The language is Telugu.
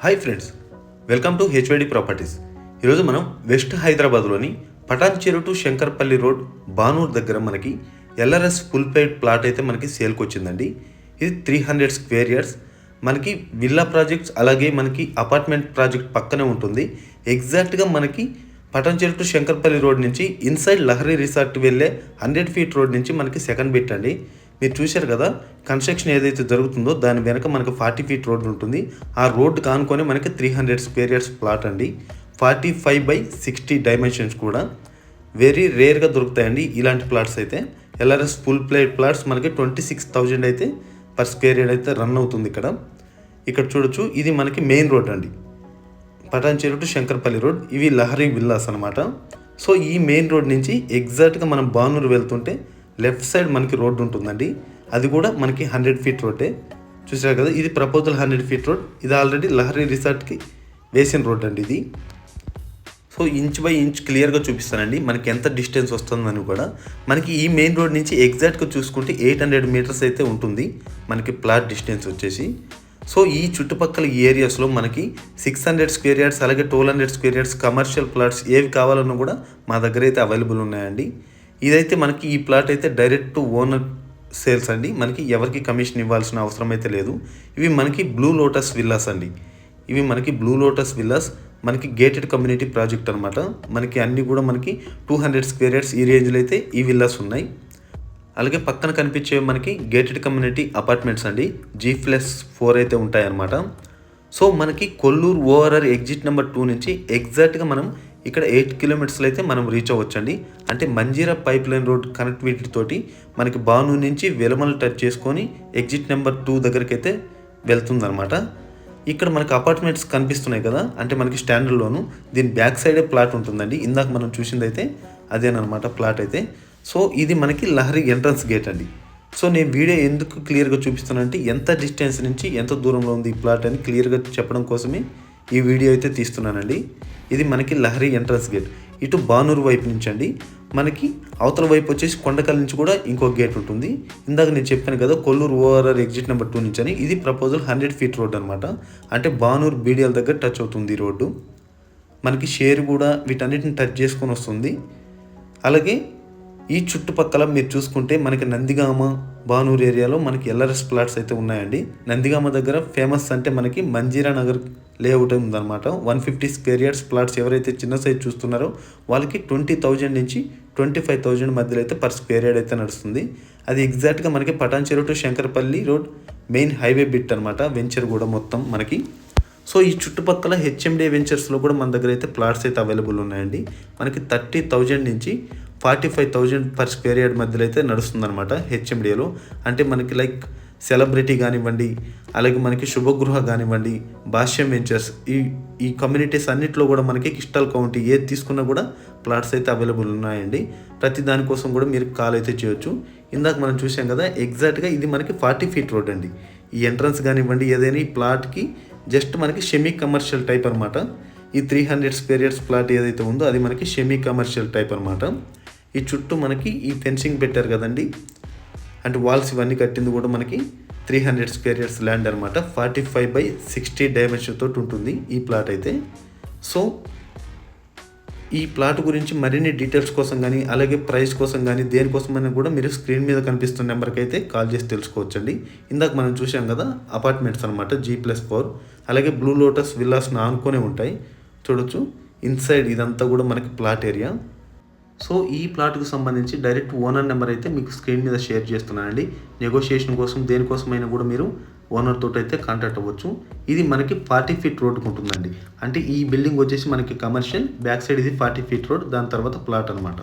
Hi friends, welcome to HYD properties. ఈరోజు మనం వెస్ట్ హైదరాబాద్లోని పటాన్చెరు టు శంకర్పల్లి రోడ్ బానూర్ దగ్గర మనకి ఎల్ఆర్ఎస్ ఫుల్ పెయిడ్ ప్లాట్ అయితే మనకి సేల్కి వచ్చిందండి. ఇది 300 స్క్వేర్ యార్డ్స్. మనకి విల్లా ప్రాజెక్ట్స్ అలాగే మనకి అపార్ట్మెంట్ ప్రాజెక్ట్ పక్కనే ఉంటుంది. ఎగ్జాక్ట్గా మనకి పటాన్చెరు టు శంకర్పల్లి రోడ్ నుంచి ఇన్సైడ్ లహరి రిసార్ట్ వెళ్ళే 100 ఫీట్ రోడ్ నుంచి మనకి సెకండ్ బిట్ అండి. మీరు చూశారు కదా, కన్స్ట్రక్షన్ ఏదైతే జరుగుతుందో దాని వెనక మనకు 40 ఫీట్ రోడ్ ఉంటుంది. ఆ రోడ్ కానుకొని మనకి 300 స్క్వేర్ యార్డ్స్ ప్లాట్ అండి. 45/60 డైమెన్షన్స్ కూడా వెరీ రేర్గా దొరుకుతాయండి ఇలాంటి ప్లాట్స్ అయితే. ఎల్ఆర్ఎస్ ఫుల్ ప్లేట్ ప్లాట్స్ మనకి 26,000 అయితే పర్ స్క్వేర్ యార్డ్ అయితే రన్ అవుతుంది. ఇక్కడ చూడొచ్చు, ఇది మనకి మెయిన్ రోడ్ అండి, పటాన్చెరు టు శంకర్పల్లి రోడ్. ఇవి లహరి విల్లాస్ అనమాట. సో ఈ మెయిన్ రోడ్ నుంచి ఎగ్జాక్ట్గా మనం బానూరు వెళ్తుంటే లెఫ్ట్ సైడ్ మనకి రోడ్డు ఉంటుందండి. అది కూడా మనకి 100 ఫీట్ రోడ్డే. చూసారు కదా, ఇది ప్రపోజల్ 100 ఫీట్ రోడ్. ఇది ఆల్రెడీ లహరి రిసార్ట్కి వేసిన రోడ్ అండి ఇది. సో ఇంచ్ బై ఇంచ్ క్లియర్గా చూపిస్తానండి మనకి ఎంత డిస్టెన్స్ వస్తుందని కూడా. మనకి ఈ మెయిన్ రోడ్ నుంచి ఎగ్జాక్ట్గా చూసుకుంటే 800 మీటర్స్ అయితే ఉంటుంది మనకి ప్లాట్ డిస్టెన్స్ వచ్చేసి. సో ఈ చుట్టుపక్కల ఏరియాస్లో మనకి 600 స్క్వేర్ యార్డ్స్ అలాగే 1200 స్క్వేర్ యార్డ్స్ కమర్షియల్ ప్లాట్స్ ఏవి కావాలన్నా కూడా మా దగ్గర అయితే అవైలబుల్ ఉన్నాయండి. ఇదైతే మనకి ఈ ప్లాట్ అయితే డైరెక్ట్ టు ఓనర్ సేల్స్ అండి. మనకి ఎవరికి కమిషన్ ఇవ్వాల్సిన అవసరం అయితే లేదు. ఇవి మనకి బ్లూ లోటస్ విల్లాస్ అండి. ఇవి మనకి బ్లూ లోటస్ విల్లాస్ మనకి గేటెడ్ కమ్యూనిటీ ప్రాజెక్ట్ అనమాట. మనకి అన్నీ కూడా మనకి 200 స్క్వేర్ యార్డ్స్ ఈ రేంజ్లో అయితే ఈ విల్లాస్ ఉన్నాయి. అలాగే పక్కన కనిపించే మనకి గేటెడ్ కమ్యూనిటీ అపార్ట్మెంట్స్ అండి, G+4 అయితే ఉంటాయన్నమాట. సో మనకి కొల్లూరు ఓఆర్ఆర్ ఎగ్జిట్ నెంబర్ 2 నుంచి ఎగ్జాక్ట్గా మనం ఇక్కడ 8 కిలోమీటర్స్లో అయితే మనం రీచ్ అవ్వచ్చండి. అంటే Manjira pipeline road connectivity తోటి మనకి బానూరు నుంచి వెలమల టచ్ చేసుకొని ఎగ్జిట్ నెంబర్ 2 దగ్గరికి అయితే వెళ్తుందనమాట. ఇక్కడ మనకి అపార్ట్మెంట్స్ కనిపిస్తున్నాయి కదా, అంటే మనకి స్టాండర్డ్లోను దీని బ్యాక్ సైడే ప్లాట్ ఉంటుందండి. ఇందాక మనం చూసింది అయితే అదేనమాట ప్లాట్ అయితే. సో ఇది మనకి లహరి ఎంట్రన్స్ గేట్ అండి. సో నేను వీడియో ఎందుకు క్లియర్గా చూపిస్తానంటే ఎంత డిస్టెన్స్ నుంచి ఎంత దూరంలో ఉంది ఈ ప్లాట్ అని క్లియర్గా చెప్పడం కోసమే ఈ వీడియో అయితే తీస్తున్నానండి. ఇది మనకి లహరి ఎంట్రన్స్ గేట్. ఇటు బానూరు వైపు నుంచి అండి. మనకి అవతల వైపు వచ్చేసి కొండకల్ నుంచి కూడా ఇంకో గేట్ ఉంటుంది. ఇందాక నేను చెప్పాను కదా, కొల్లూరు ఓఆర్ఆర్ ఎగ్జిట్ నెంబర్ 2 నుంచి అని. ఇది ప్రపోజల్ 100 ఫీట్ రోడ్ అనమాట. అంటే బానూరు బీడిఎల్ దగ్గర టచ్ అవుతుంది ఈ రోడ్డు. మనకి షేర్ కూడా వీటన్నిటిని టచ్ చేసుకొని వస్తుంది. అలాగే ఈ చుట్టుపక్కల మీరు చూసుకుంటే మనకి నందిగామ బానూరు ఏరియాలో మనకి ఎల్ఆర్ఎస్ ప్లాట్స్ అయితే ఉన్నాయండి. నందిగామ దగ్గర ఫేమస్ అంటే మనకి మంజీరా నగర్ లేఅవుట్ ఉందన్నమాట. 150 స్క్వేర్ యార్డ్స్ ప్లాట్స్ ఎవరైతే చిన్న సైజ్ చూస్తున్నారో వాళ్ళకి 20,000 నుంచి 25,000 మధ్యలో అయితే పర్ స్క్వేర్ యార్డ్ అయితే నడుస్తుంది. అది ఎగ్జాక్ట్గా మనకి Patancheru to Shankarpalli road main highway bit అనమాట, వెంచర్ కూడా మొత్తం మనకి. సో ఈ చుట్టుపక్కల హెచ్ఎండి వెంచర్స్లో కూడా మన దగ్గర అయితే ప్లాట్స్ అయితే అవైలబుల్ ఉన్నాయండి. మనకి 30,000 నుంచి 45,000 పర్ స్క్వేర్ యార్డ్ మధ్యలో అయితే నడుస్తుందన్నమాట హెచ్ఎండిఏలో. అంటే మనకి లైక్ సెలబ్రిటీ కానివ్వండి, అలాగే మనకి శుభగృహ కానివ్వండి, భాష్యం వెంచర్స్, ఈ కమ్యూనిటీస్ అన్నింటిలో కూడా మనకి క్రిస్టల్ కౌంటీ ఏది తీసుకున్నా కూడా ప్లాట్స్ అయితే అవైలబుల్ ఉన్నాయండి. ప్రతి దానికోసం కూడా మీరు కాల్ అయితే చేయొచ్చు. ఇందాక మనం చూసాం కదా, ఎగ్జాక్ట్గా ఇది మనకి 40 ఫీట్ రోడ్ అండి. ఈ ఎంట్రన్స్ కానివ్వండి ఏదైనా ఈ ప్లాట్కి జస్ట్ మనకి సెమీ కమర్షియల్ టైప్ అనమాట. ఈ 300 స్క్వేర్ యార్డ్స్ ప్లాట్ ఏదైతే ఉందో అది మనకి సెమీ కమర్షియల్ టైప్ అనమాట. ఈ చుట్టూ మనకి ఈ ఫెన్సింగ్ పెట్టారు కదండి, అంటే వాల్స్ ఇవన్నీ కట్టింది కూడా మనకి 300 స్క్వేర్ యార్డ్స్ ల్యాండ్ అనమాట. 45/60 డైమెన్షన్ తోటి ఉంటుంది ఈ ప్లాట్ అయితే. సో ఈ ప్లాట్ గురించి మరిన్ని డీటెయిల్స్ కోసం కానీ అలాగే ప్రైస్ కోసం కానీ దేనికోసమైనా కూడా మీరు స్క్రీన్ మీద కనిపిస్తున్న నెంబర్కి అయితే కాల్ చేసి తెలుసుకోవచ్చండి. ఇందాక మనం చూసాం కదా అపార్ట్మెంట్స్ అనమాట, G+4. అలాగే బ్లూ లోటస్ విల్లాస్ ఆనుకొనే ఉంటాయి. చూడొచ్చు ఇన్సైడ్ ఇదంతా కూడా మనకి ప్లాట్ ఏరియా. సో ఈ ప్లాట్కి సంబంధించి డైరెక్ట్ ఓనర్ నెంబర్ అయితే మీకు స్క్రీన్ మీద షేర్ చేస్తున్నానండి. నెగోషియేషన్ కోసం దేనికోసమైనా కూడా మీరు ఓనర్ తోటి అయితే కాంటాక్ట్ అవ్వచ్చు. ఇది మనకి 40 ఫీట్ రోడ్కి ఉంటుందండి. అంటే ఈ బిల్డింగ్ వచ్చేసి మనకి కమర్షియల్, బ్యాక్ సైడ్ ఇది 40 ఫీట్ రోడ్, దాని తర్వాత ప్లాట్ అనమాట.